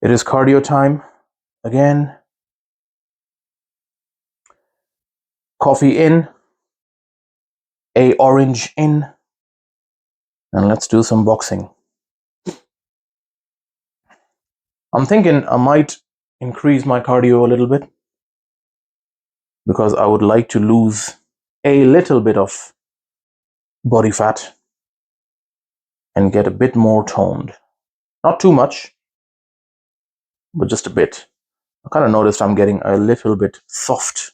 It is cardio time again. Coffee in, a orange in, and let's do some boxing. I'm thinking I might increase my cardio a little bit because I would like to lose a little bit of body fat and get a bit more toned. Not too much, but just a bit. I kind of noticed I'm getting a little bit soft.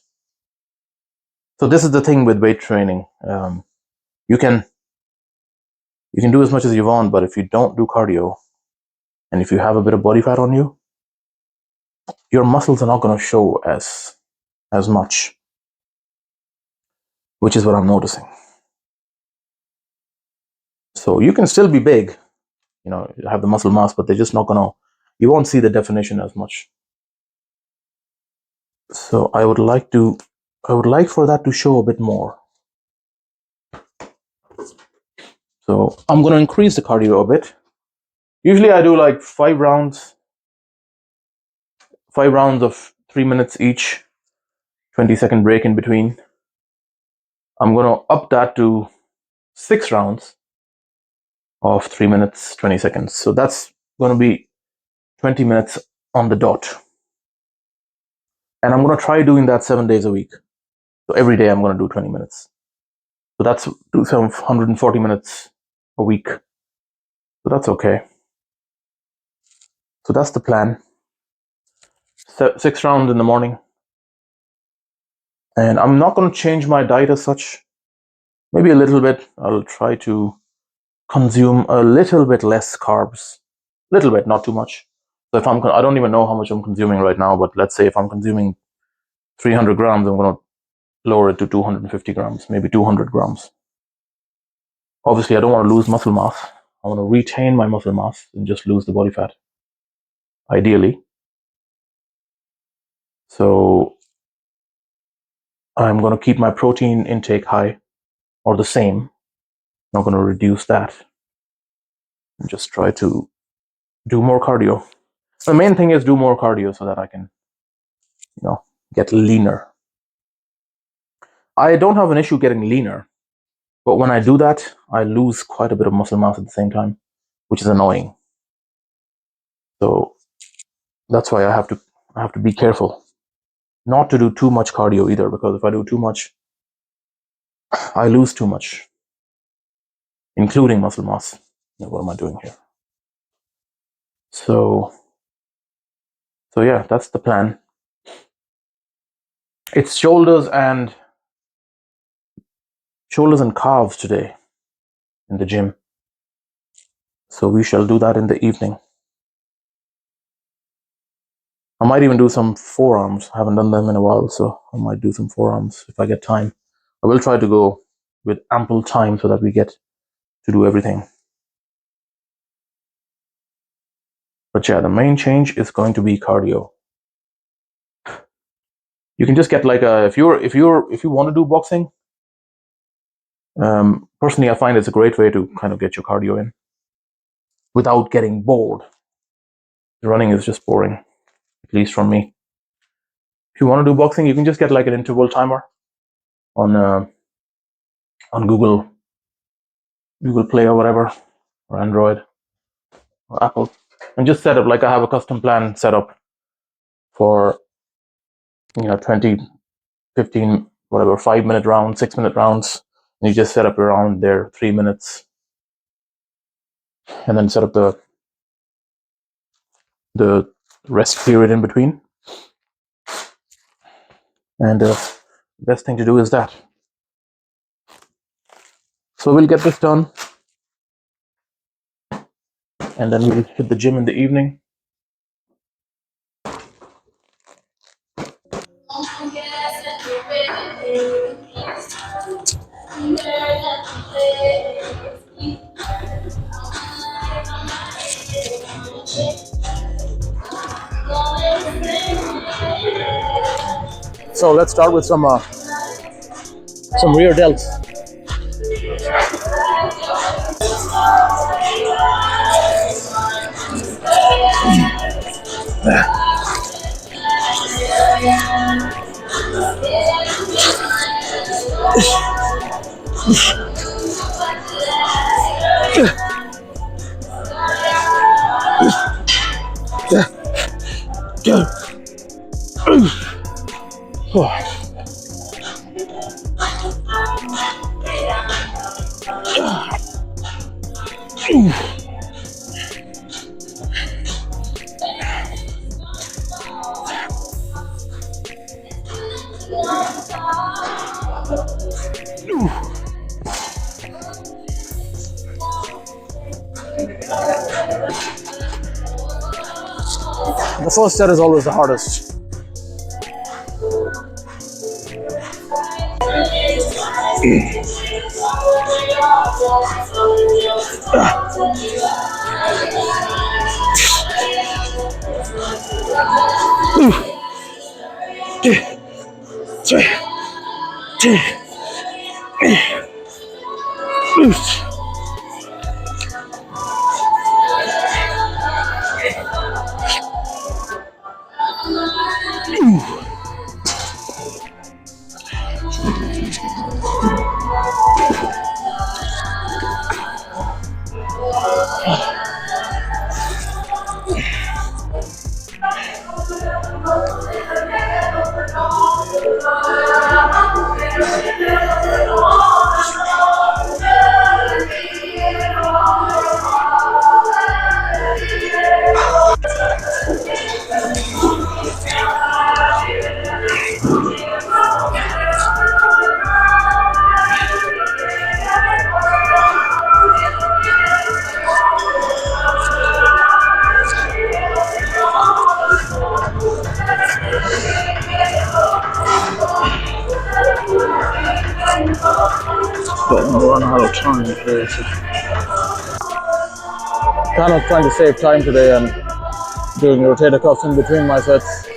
So this is the thing with weight training. You can do as much as you want, but if you don't do cardio and if you have a bit of body fat on you, your muscles are not going to show as much, which is what I'm noticing. So you can still be big, have the muscle mass, but they're just not gonna, you won't see the definition as much. So I would like for that to show a bit more. So I'm gonna increase the cardio a bit. Usually I do like 5 rounds of 3 minutes each, 20-second break in between. I'm gonna up that to 6 rounds of 3 minutes, 20 seconds. So that's gonna be 20 minutes on the dot. And I'm gonna try doing that 7 days a week. So every day I'm gonna do 20 minutes. So that's 140 minutes a week. So that's okay. So that's the plan. 6 rounds in the morning. And I'm not going to change my diet as such. Maybe a little bit. I'll try to consume a little bit less carbs. Little bit, not too much. So if I don't even know how much I'm consuming right now, but let's say if I'm consuming 300 grams, I'm going to lower it to 250 grams, maybe 200 grams. Obviously, I don't want to lose muscle mass. I want to retain my muscle mass and just lose the body fat, ideally. So I'm going to keep my protein intake high or the same. I'm not going to reduce that. And just try to do more cardio. The main thing is do more cardio so that I can, get leaner. I don't have an issue getting leaner, but when I do that, I lose quite a bit of muscle mass at the same time, which is annoying. So that's why I have to be careful not to do too much cardio either, because if I do too much, I lose too much, including muscle mass. What am I doing here? So yeah, that's the plan. It's shoulders and calves today in the gym. So we shall do that in the evening. I might even do some forearms. I haven't done them in a while, so I might do some forearms if I get time. I will try to go with ample time so that we get to do everything. But yeah, the main change is going to be cardio. You can just get like if you want to do boxing, personally I find it's a great way to kind of get your cardio in without getting bored. The running is just boring, at least from me. If you want to do boxing, you can just get like an interval timer on Google Play or whatever, or Android or Apple, and just set up like I have a custom plan set up for 20, 15, whatever, 5-minute rounds, 6-minute rounds, and you just set up your round there 3 minutes, and then set up the rest period in between. And the best thing to do is that. So we'll get this done, and then we'll hit the gym in the evening. So let's start with some rear delts. The first set is always the hardest. But I'm running out of time today. So kind of trying to save time today and doing rotator cuffs in between my sets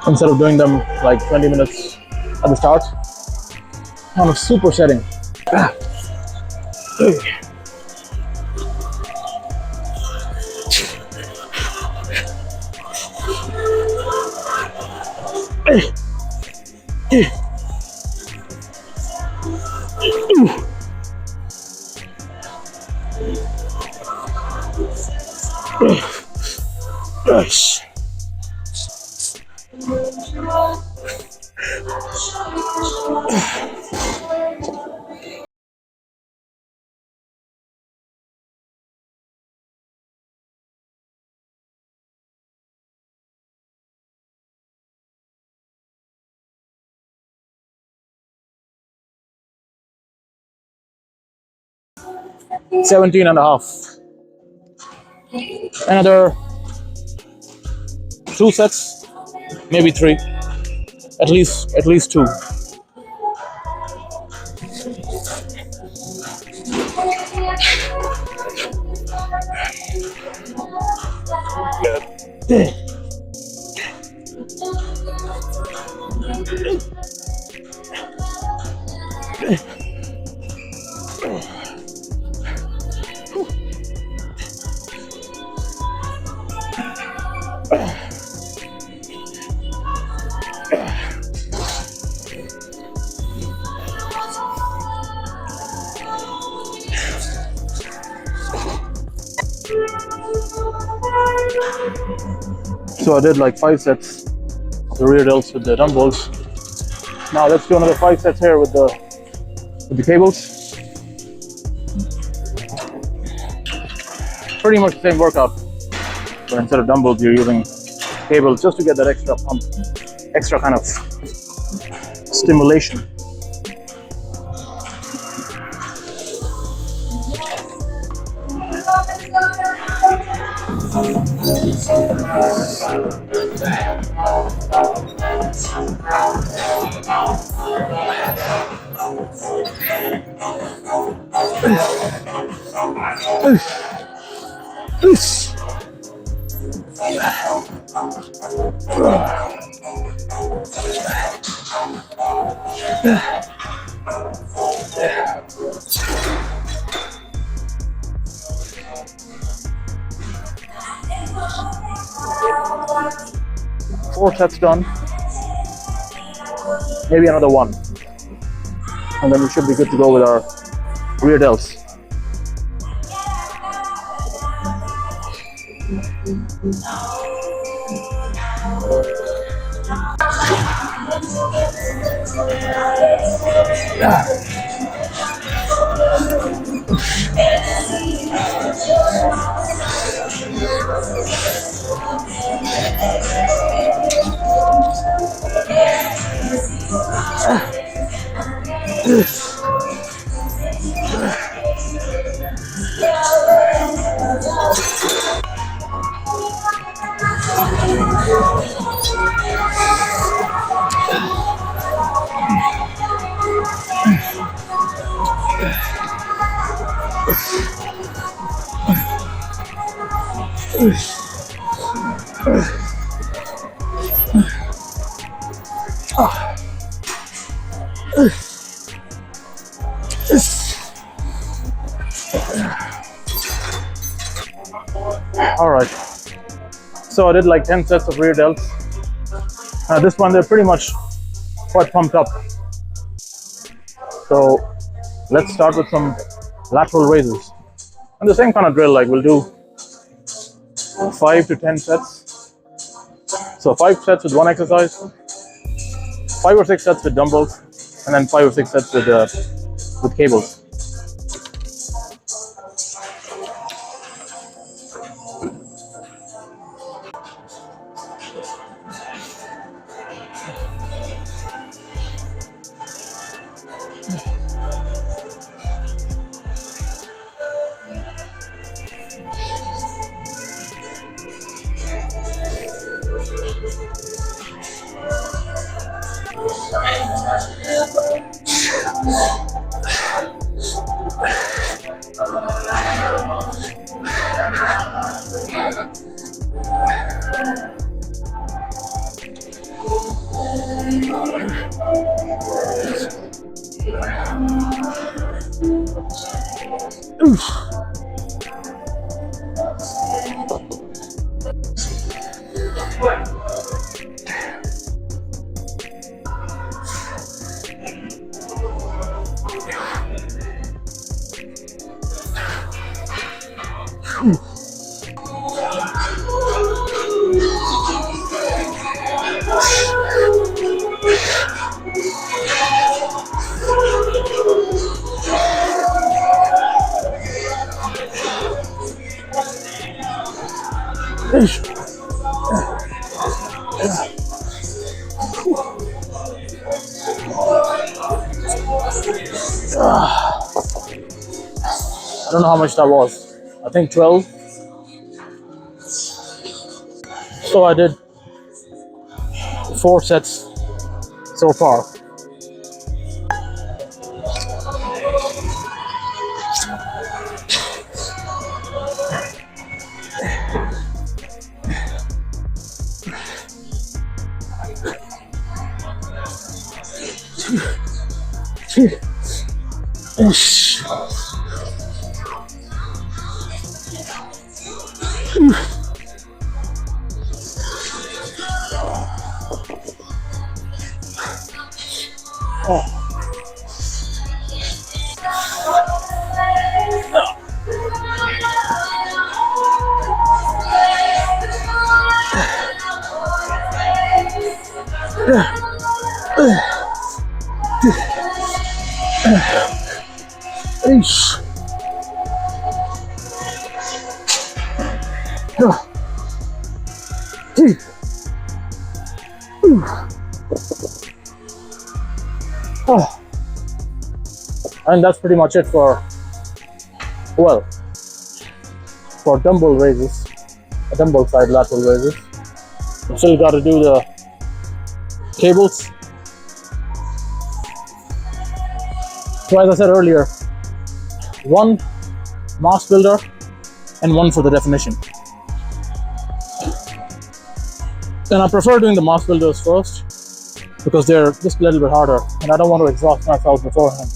instead of doing them like 20 minutes at the start. Kind of super setting. Nice. Seventeen and a half. Another 2 sets, maybe 3. At least 2. So I did like 5 sets of the rear delts with the dumbbells. Now let's do another 5 sets here with the cables. Pretty much the same workout, but instead of dumbbells you're using cables just to get that extra pump, extra kind of stimulation. Four sets done, maybe another 1, and then we should be good to go with our rear delts. All right, so I did like 10 sets of rear delts. At this point, they're pretty much quite pumped up. So let's start with some lateral raises. And the same kind of drill, like we'll do 5 to 10 sets. So 5 sets with one exercise, 5 or 6 sets with dumbbells, and then 5 or 6 sets with cables. I don't know how much that was. I think 12. So I did 4 sets so far. And that's pretty much it for, well, for dumbbell raises, dumbbell side lateral raises. I've still got to do the cables. So as I said earlier, 1 mass builder and 1 for the definition. And I prefer doing the mass builders first because they're just a little bit harder and I don't want to exhaust myself beforehand.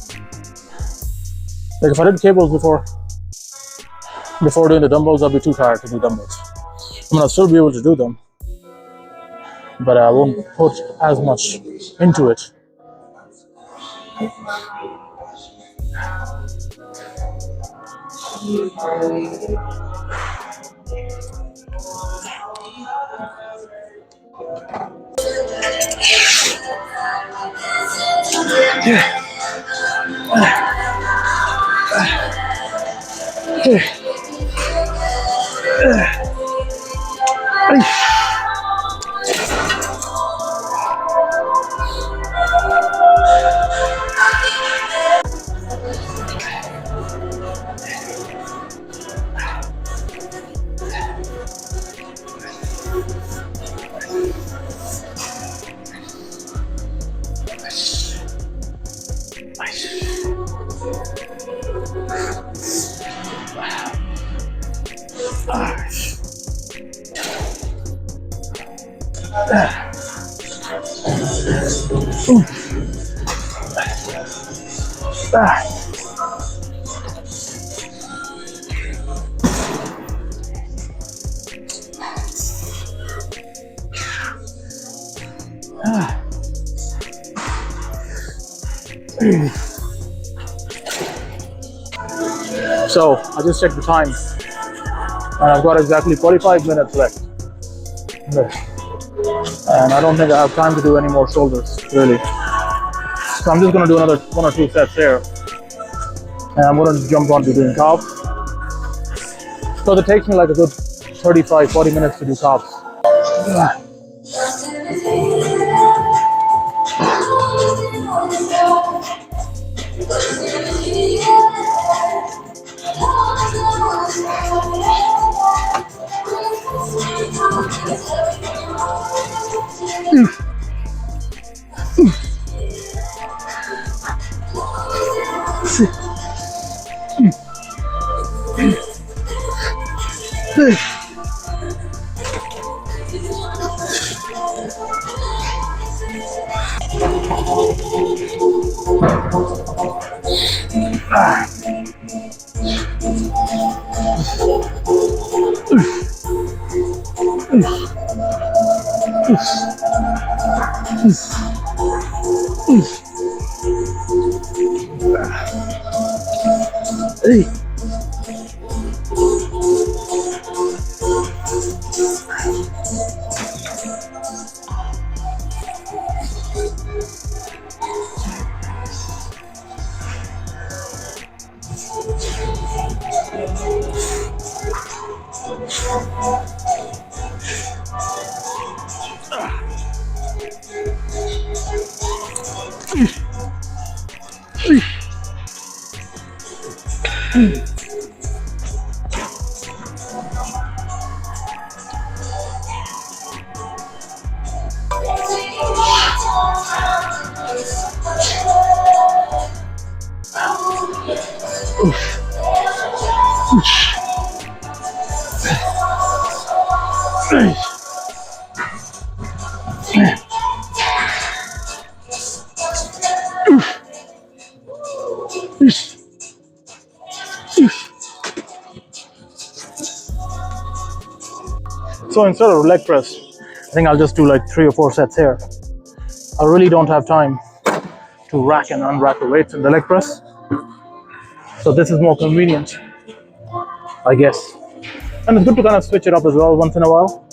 Like if I did cables before doing the dumbbells, I'll be too tired to do dumbbells. I mean, I'll still be able to do them, but I won't put as much into it. So I just checked the time, and I've got exactly 45 minutes left. And I don't think I have time to do any more shoulders, really. So I'm just going to do another 1 or 2 sets here. And I'm going to jump on to doing calves. So it takes me like a good 35-40 minutes to do calves. So instead of leg press, I think I'll just do like 3 or 4 sets here. I really don't have time to rack and unrack the weights in the leg press. So this is more convenient, I guess. And it's good to kind of switch it up as well once in a while.